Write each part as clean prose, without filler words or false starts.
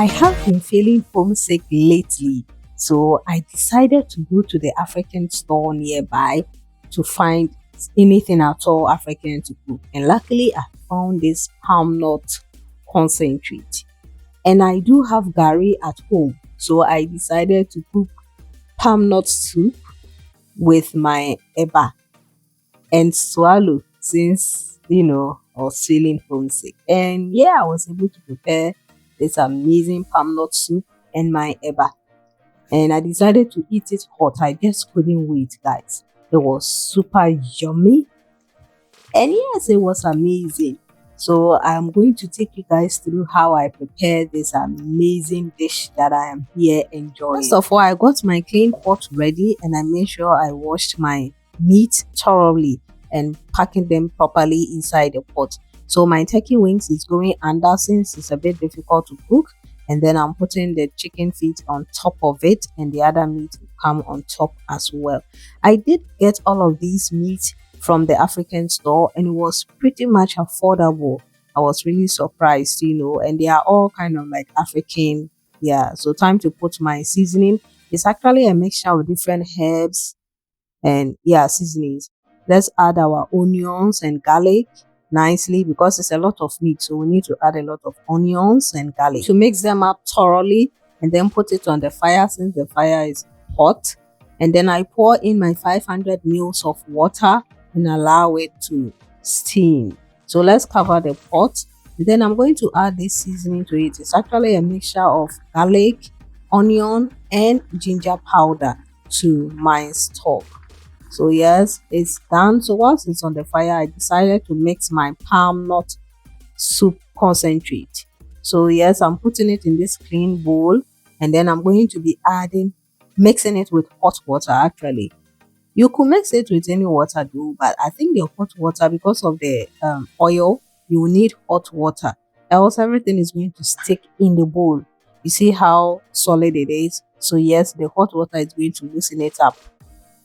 I have been feeling homesick lately, so I decided to go to the African store nearby to find anything at all African to cook. And luckily, I found this palm nut concentrate. And I do have gari at home, so I decided to cook palm nut soup with my eba and swallow since I was feeling homesick. And yeah, I was able to prepare this amazing palm nut soup and my eba. And I decided to eat it hot. I just couldn't wait, guys. It was super yummy. And yes, it was amazing. So I'm going to take you guys through how I prepare this amazing dish that I am here enjoying. First of all, I got my clean pot ready and I made sure I washed my meat thoroughly and packing them properly inside the pot. So my turkey wings is going under since it's a bit difficult to cook, and then I'm putting the chicken feet on top of it and the other meat will come on top as well. I did get all of these meat from the African store and it was pretty much affordable. I was really surprised, and they are all kind of like African. Yeah, so time to put my seasoning. It's actually a mixture of different herbs and seasonings. Let's add our onions and garlic nicely because it's a lot of meat, so we need to add a lot of onions and garlic to mix them up thoroughly and then put it on the fire since the fire is hot. And then I pour in my 500 ml of water and allow it to steam. So let's cover the pot. And then I'm going to add this seasoning to it. It's actually a mixture of garlic, onion and ginger powder to my stock. So yes, it's done. So whilst it's on the fire, I decided to mix my palm nut soup concentrate. So yes, I'm putting it in this clean bowl and then I'm going to be mixing it with hot water. Actually, you could mix it with any water though, but I think the hot water, because of the oil, you will need hot water, else everything is going to stick in the bowl. You see how solid it is? So yes, the hot water is going to loosen it up.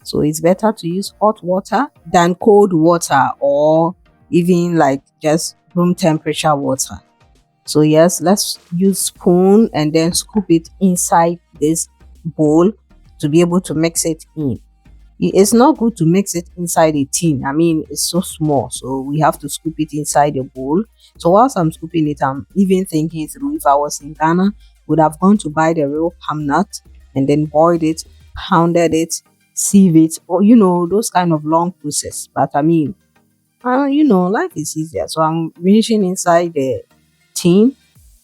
So it's better to use hot water than cold water or even like just room temperature water. So yes, let's use spoon and then scoop it inside this bowl to be able to mix it in. It's not good to mix it inside a tin. I mean, it's so small, so we have to scoop it inside the bowl. So whilst I'm scooping it, I'm even thinking through, if I was in Ghana, would have gone to buy the real palm nut and then boiled it, pounded it, sieve it, or those kind of long process. But I mean, life is easier. So I'm reaching inside the tin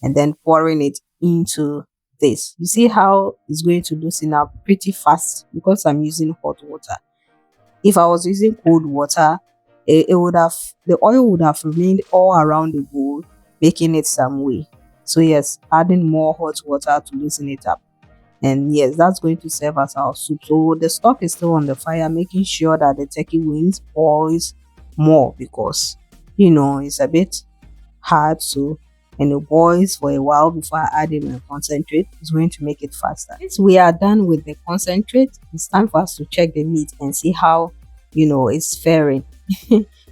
and then pouring it into this. You see how it's going to loosen up pretty fast because I'm using hot water. If I was using cold water, the oil would have remained all around the bowl, making it some way. So yes, adding more hot water to loosen it up. And yes, that's going to serve as our soup. So the stock is still on the fire, making sure that the turkey wings boils more because it's a bit hard. So and it boils for a while before I add in my concentrate. It's going to make it faster. Since we are done with the concentrate, it's time for us to check the meat and see how it's faring.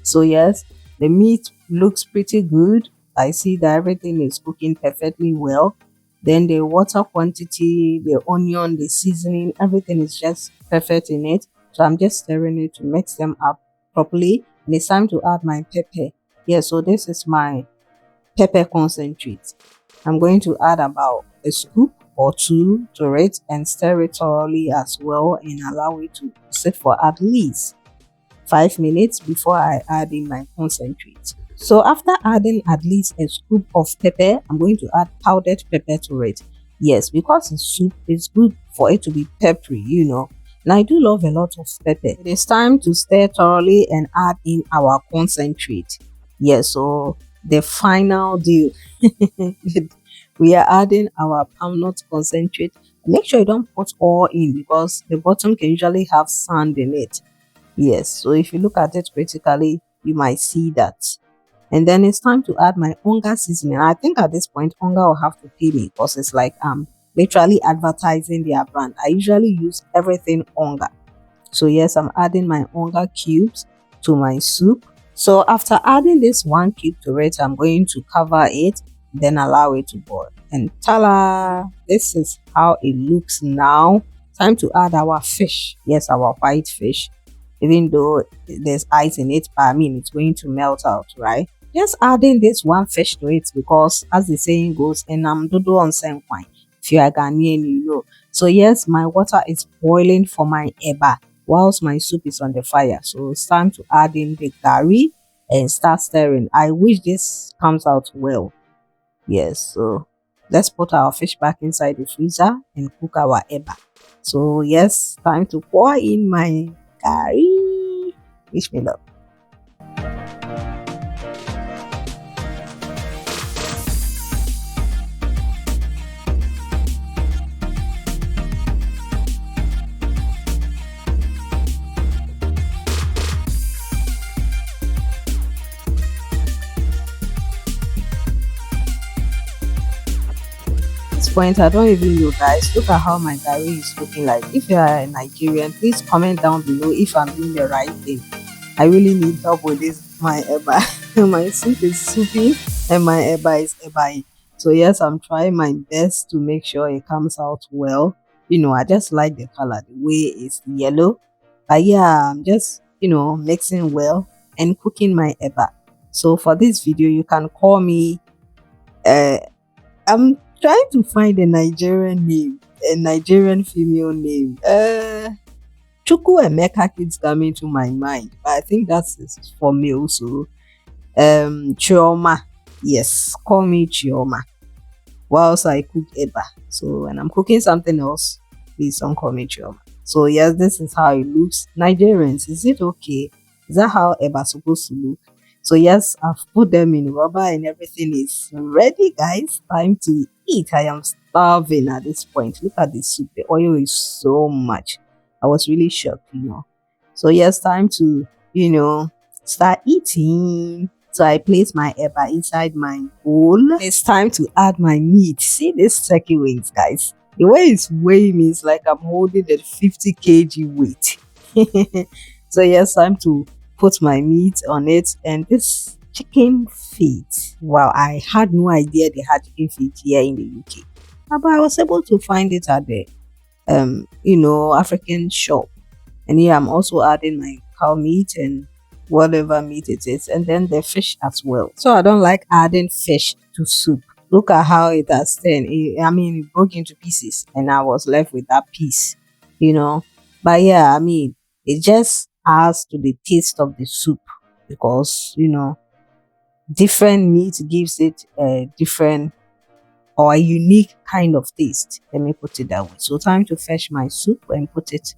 So yes, the meat looks pretty good. I see that everything is cooking perfectly well. Then the water quantity, the onion, the seasoning, everything is just perfect in it. So I'm just stirring it to mix them up properly. And it's time to add my pepper. Yeah, so this is my pepper concentrate. I'm going to add about a scoop or two to it and stir it thoroughly as well and allow it to sit for at least 5 minutes before I add in my concentrate. So after adding at least a scoop of pepper, I'm going to add powdered pepper to it. Yes, because it's soup, it's good for it to be peppery, And I do love a lot of pepper. It is time to stir thoroughly and add in our concentrate. Yes, so the final deal. We are adding our palm nut concentrate. Make sure you don't put all in because the bottom can usually have sand in it. Yes, so if you look at it critically, you might see that. And then it's time to add my onga seasoning. I think at this point, onga will have to pay me because it's like literally advertising their brand. I usually use everything onga. So yes, I'm adding my onga cubes to my soup. So after adding this 1 cube to it, I'm going to cover it, then allow it to boil. And ta-la! This is how it looks now. Time to add our fish. Yes, our white fish. Even though there's ice in it, but I mean it's going to melt out, right? Just adding this one fish to it because, as the saying goes, "Enam dodo on wine." If you are Ghanaian, you know. So yes, my water is boiling for my eba whilst my soup is on the fire. So it's time to add in the curry and start stirring. I wish this comes out well. Yes, so let's put our fish back inside the freezer and cook our eba. So yes, time to pour in my curry. Wish me luck. This point, I don't even know, guys. Look at how my curry is looking like. If you are a Nigerian, please comment down below if I'm doing the right thing. I really need help with this. My eba, my soup is soupy, and my eba is ebaing. So yes, I'm trying my best to make sure it comes out well. You know, I just like the color, the way it's yellow. But yeah, I'm just mixing well and cooking my eba. So for this video, you can call me. I'm trying to find a Nigerian name, a Nigerian female name. Chuku Emeka keeps coming to my mind, but I think that's for me also. Chioma. Yes, call me Chioma. Whilst I cook eba. So when I'm cooking something else, please don't call me Chioma. So yes, this is how it looks. Nigerians, is it okay? Is that how eba supposed to look? So yes, I've put them in rubber and everything is ready, guys. Time to eat. I am starving at this point. Look at the soup. The oil is so much. I was really shocked. So yes, time to, start eating. So I place my eba inside my bowl. It's time to add my meat. See this turkey wings, guys. The way it's weighing me is like I'm holding a 50 kg weight. So yes, time to put my meat on it, and this chicken feet. Wow, I had no idea they had chicken feet here in the UK. But I was able to find it at the African shop. And here I'm also adding my cow meat and whatever meat it is, and then the fish as well. So I don't like adding fish to soup. Look at how it has turned. It broke into pieces and I was left with that piece. But yeah, it just adds to the taste of the soup because different meat gives it a different or a unique kind of taste. Let me put it that way. So time to fetch my soup and put it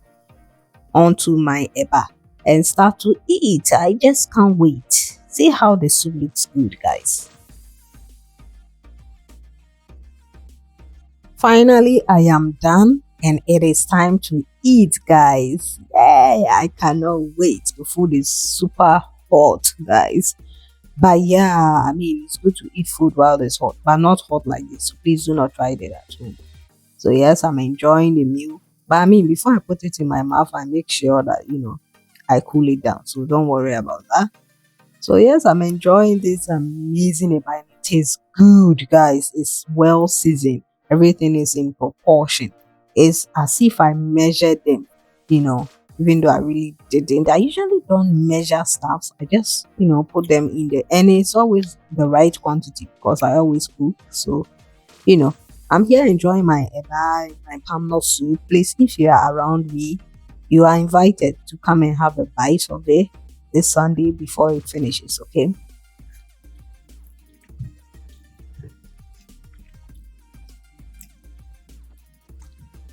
onto my eba and start to eat. I just can't wait. See how the soup looks good, guys. Finally, I am done and it is time to eat, guys. Yay, I cannot wait. The food is super hot, guys. But yeah, it's good to eat food while it's hot, but not hot like this. So please do not try it at home. So yes, I'm enjoying the meal. But before I put it in my mouth, I make sure that I cool it down. So don't worry about that. So yes, I'm enjoying this amazing eba. It tastes good, guys. It's well seasoned. Everything is in proportion. It's as if I measured them, even though I really didn't. I usually don't measure stuffs. I just, put them in there. And it's always the right quantity because I always cook. So, I'm here enjoying my eba, my palm nut soup. Please, if you are around me, you are invited to come and have a bite of it this Sunday before it finishes, okay?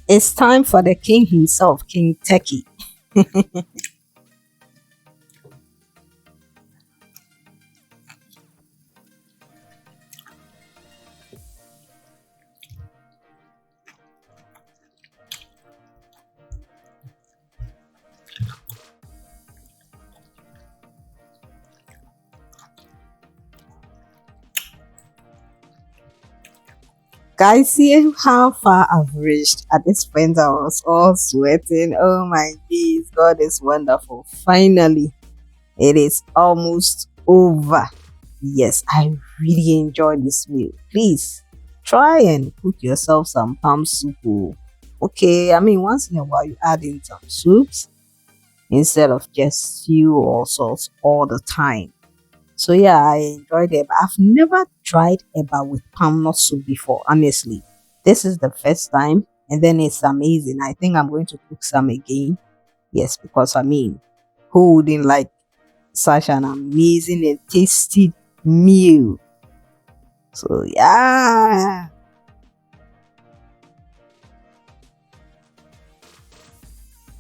It's time for the king himself, King Turkey. Guys, see how far I've reached. At this point, I was all sweating. Oh my days, God is wonderful. Finally, it is almost over. Yes, I really enjoyed this meal. Please try and cook yourself some palm soup. Oh. Okay, I mean, once in a while you add in some soups instead of just stew or sauce all the time. So yeah, I enjoyed it. But I've never tried eba with palm nut soup before. Honestly, this is the first time, and then it's amazing. I think I'm going to cook some again. Yes, because I mean, who wouldn't like such an amazing and tasty meal? So yeah.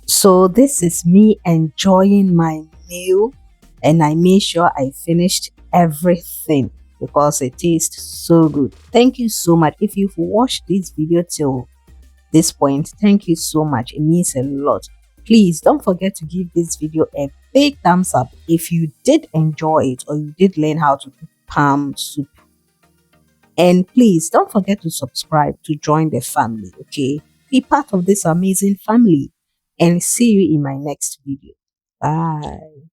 So this is me enjoying my meal, and I made sure I finished everything because it tastes so good. Thank you so much. If you've watched this video till this point, thank you so much. It means a lot. Please don't forget to give this video a big thumbs up if you did enjoy it or you did learn how to cook palm soup. And please don't forget to subscribe to join the family, okay? Be part of this amazing family, and see you in my next video. Bye.